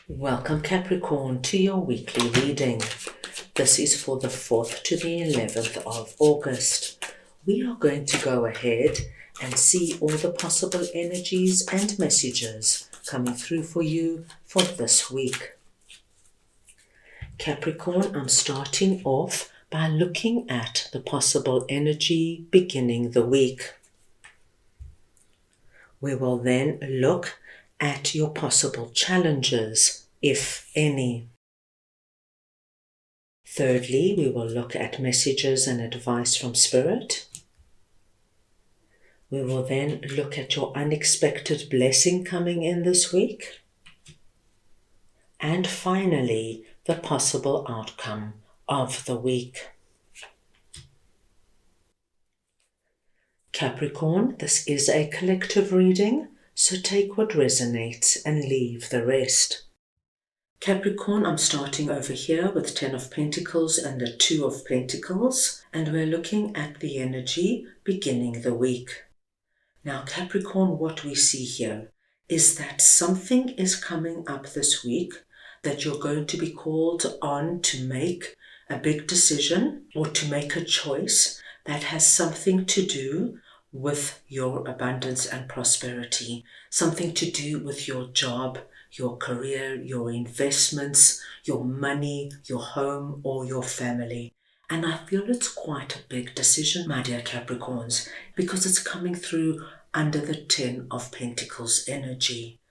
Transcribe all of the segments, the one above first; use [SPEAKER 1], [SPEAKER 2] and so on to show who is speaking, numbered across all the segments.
[SPEAKER 1] Welcome Capricorn to your weekly reading. This is for the 4th to the 11th of August. We are going to go ahead and see all the possible energies and messages coming through for you for this week. Capricorn, I'm starting off by looking at the possible energy beginning the week. We will then look at your possible challenges, if any. Thirdly, we will look at messages and advice from Spirit. We will then look at your unexpected blessing coming in this week. And finally, the possible outcome of the week. Capricorn, this is a collective reading, so take what resonates and leave the rest. Capricorn, I'm starting over here with 10 of Pentacles and the 2 of Pentacles, and we're looking at the energy beginning the week. Now, Capricorn, what we see here is that something is coming up this week that you're going to be called on to make a big decision or to make a choice that has something to do with your abundance and prosperity, something to do with your job, your career, your investments, your money, your home, or your family. And I feel it's quite a big decision, my dear Capricorns, because it's coming through under the 10 of Pentacles energy.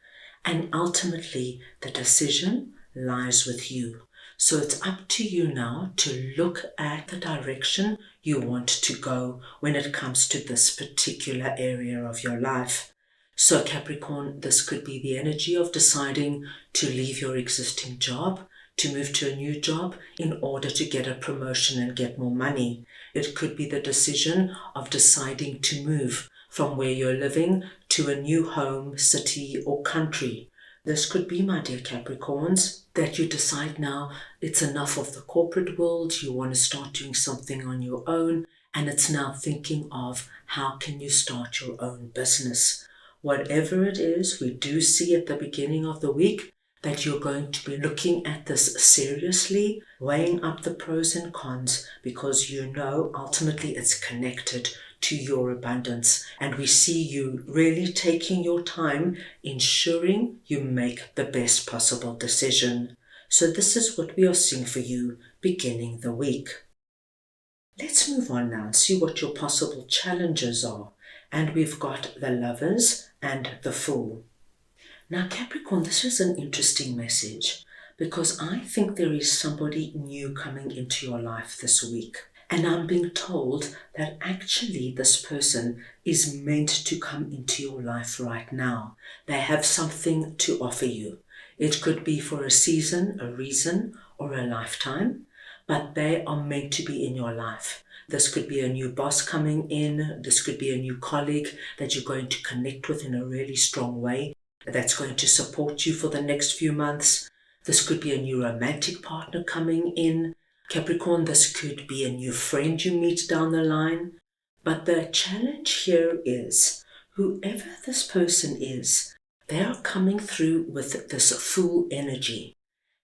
[SPEAKER 1] And ultimately, the decision lies with you. So it's up to you now to look at the direction you want to go when it comes to this particular area of your life. So Capricorn, this could be the energy of deciding to leave your existing job, to move to a new job in order to get a promotion and get more money. It could be the decision of deciding to move from where you're living to a new home, city, or country. This could be, my dear Capricorns, that you decide now it's enough of the corporate world, you want to start doing something on your own, and it's now thinking of how can you start your own business. Whatever it is, we do see at the beginning of the week that you're going to be looking at this seriously, weighing up the pros and cons, because you know ultimately it's connected to your abundance. And we see you really taking your time, ensuring you make the best possible decision. So this is what we are seeing for you beginning the week. Let's move on now and see what your possible challenges are. And we've got the Lovers and the Fool. Now Capricorn, this is an interesting message because I think there is somebody new coming into your life this week. And I'm being told that actually this person is meant to come into your life right now. They have something to offer you. It could be for a season, a reason, or a lifetime, but they are meant to be in your life. This could be a new boss coming in. This could be a new colleague that you're going to connect with in a really strong way that's going to support you for the next few months. This could be a new romantic partner coming in. Capricorn, this could be a new friend you meet down the line. But the challenge here is, whoever this person is, they are coming through with this Fool energy.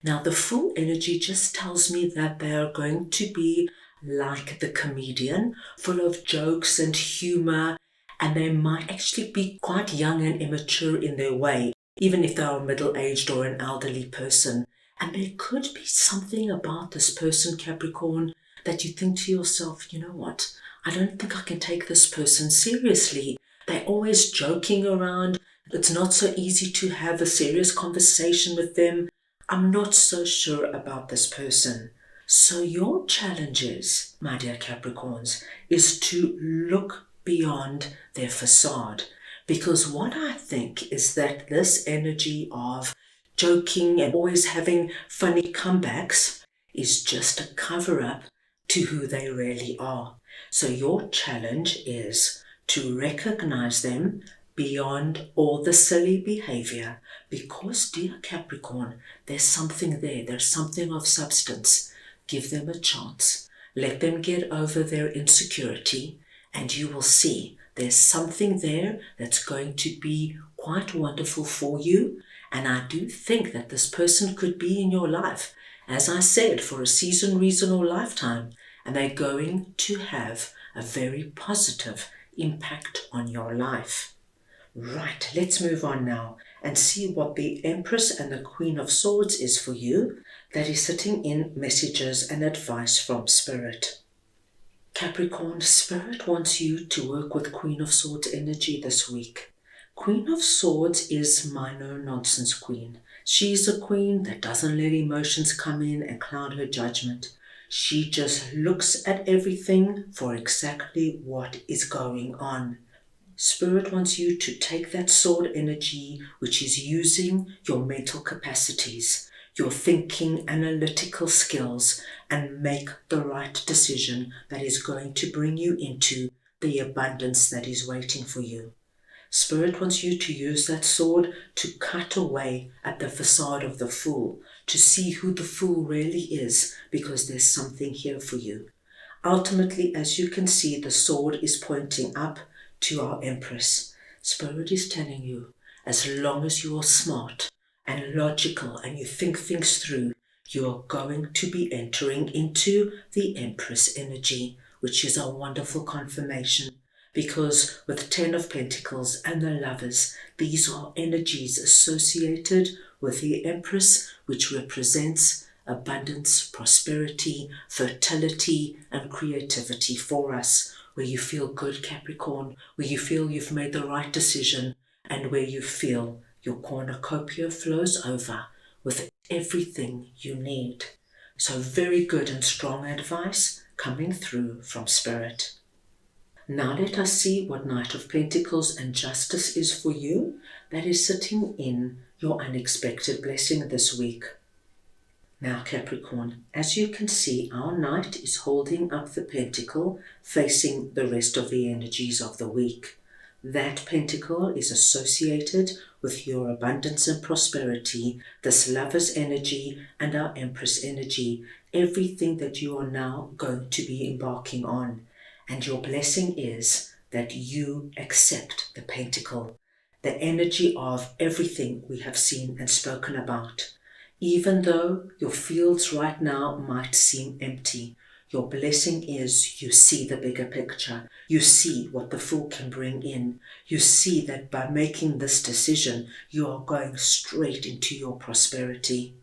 [SPEAKER 1] Now, the Fool energy just tells me that they are going to be like the comedian, full of jokes and humor, and they might actually be quite young and immature in their way, even if they are middle-aged or an elderly person. And there could be something about this person, Capricorn, that you think to yourself, you know what, I don't think I can take this person seriously. They're always joking around. It's not so easy to have a serious conversation with them. I'm not so sure about this person. So your challenge is, my dear Capricorns, is to look beyond their facade. Because what I think is that this energy of joking and always having funny comebacks is just a cover-up to who they really are. So your challenge is to recognize them beyond all the silly behavior, because, dear Capricorn, there's something there. There's something of substance. Give them a chance. Let them get over their insecurity, and you will see there's something there that's going to be quite wonderful for you. And I do think that this person could be in your life, as I said, for a season, reason, or lifetime, and they're going to have a very positive impact on your life. Right, let's move on now and see what the Empress and the Queen of Swords is for you, that is sitting in messages and advice from Spirit. Capricorn, Spirit wants you to work with Queen of Swords energy this week. Queen of Swords is my no-nonsense queen. She's a queen that doesn't let emotions come in and cloud her judgment. She just looks at everything for exactly what is going on. Spirit wants you to take that sword energy, which is using your mental capacities, your thinking, analytical skills, and make the right decision that is going to bring you into the abundance that is waiting for you. Spirit wants you to use that sword to cut away at the facade of the fool, to see who the fool really is, because there's something here for you. Ultimately, as you can see, the sword is pointing up to our Empress. Spirit is telling you, as long as you are smart and logical and you think things through, you are going to be entering into the Empress energy, which is a wonderful confirmation. Because with 10 of Pentacles and the Lovers, these are energies associated with the Empress, which represents abundance, prosperity, fertility, and creativity for us, where you feel good, Capricorn, where you feel you've made the right decision, and where you feel your cornucopia flows over with everything you need. So very good and strong advice coming through from Spirit. Now let us see what Knight of Pentacles and Justice is for you, that is sitting in your unexpected blessing this week. Now Capricorn, as you can see, our Knight is holding up the pentacle facing the rest of the energies of the week. That pentacle is associated with your abundance and prosperity, this Lover's energy and our Empress energy, everything that you are now going to be embarking on. And your blessing is that you accept the pentacle, the energy of everything we have seen and spoken about. Even though your fields right now might seem empty, your blessing is you see the bigger picture. You see what the Fool can bring in. You see that by making this decision, you are going straight into your prosperity.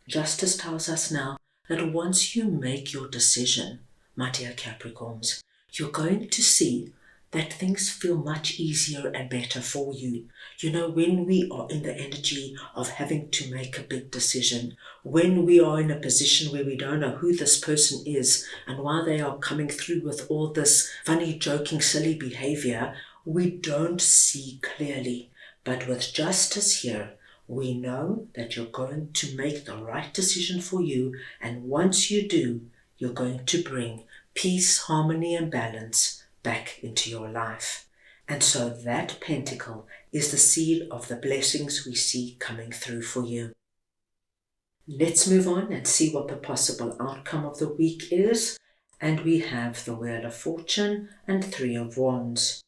[SPEAKER 1] Justice tells us now that once you make your decision, my dear Capricorns, you're going to see that things feel much easier and better for you. You know, when we are in the energy of having to make a big decision, when we are in a position where we don't know who this person is and why they are coming through with all this funny, joking, silly behavior, we don't see clearly. But with Justice here, we know that you're going to make the right decision for you, and once you do, you're going to bring peace, harmony, and balance back into your life. And so that pentacle is the seed of the blessings we see coming through for you. Let's move on and see what the possible outcome of the week is. And we have the Wheel of Fortune and 3 of Wands.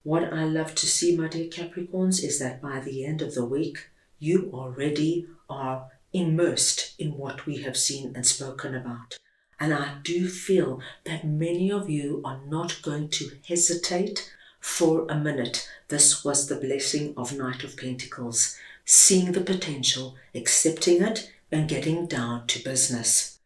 [SPEAKER 1] What I love to see, my dear Capricorns, is that by the end of the week, you already are immersed in what we have seen and spoken about. And I do feel that many of you are not going to hesitate for a minute. This was the blessing of Knight of Pentacles, seeing the potential, accepting it, and getting down to business.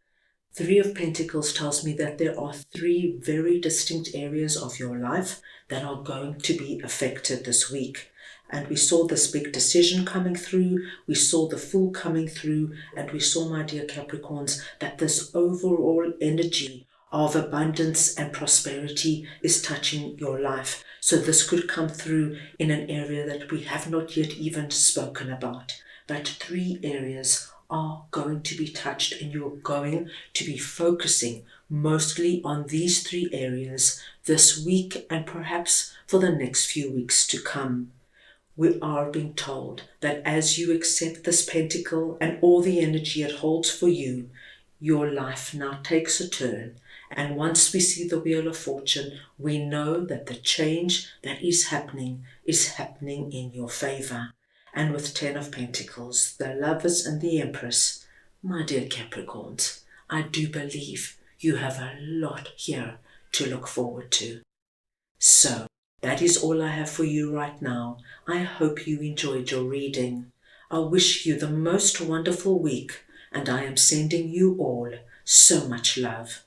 [SPEAKER 1] 3 of Pentacles tells me that there are 3 very distinct areas of your life that are going to be affected this week. And we saw this big decision coming through, we saw the Fool coming through, and we saw, my dear Capricorns, that this overall energy of abundance and prosperity is touching your life. So this could come through in an area that we have not yet even spoken about. But 3 areas are going to be touched, and you're going to be focusing mostly on these 3 areas this week and perhaps for the next few weeks to come. We are being told that as you accept this pentacle and all the energy it holds for you, your life now takes a turn. And once we see the Wheel of Fortune, we know that the change that is happening in your favor. And with 10 of Pentacles, the Lovers and the Empress, my dear Capricorns, I do believe you have a lot here to look forward to. So, that is all I have for you right now. I hope you enjoyed your reading. I wish you the most wonderful week, and I am sending you all so much love.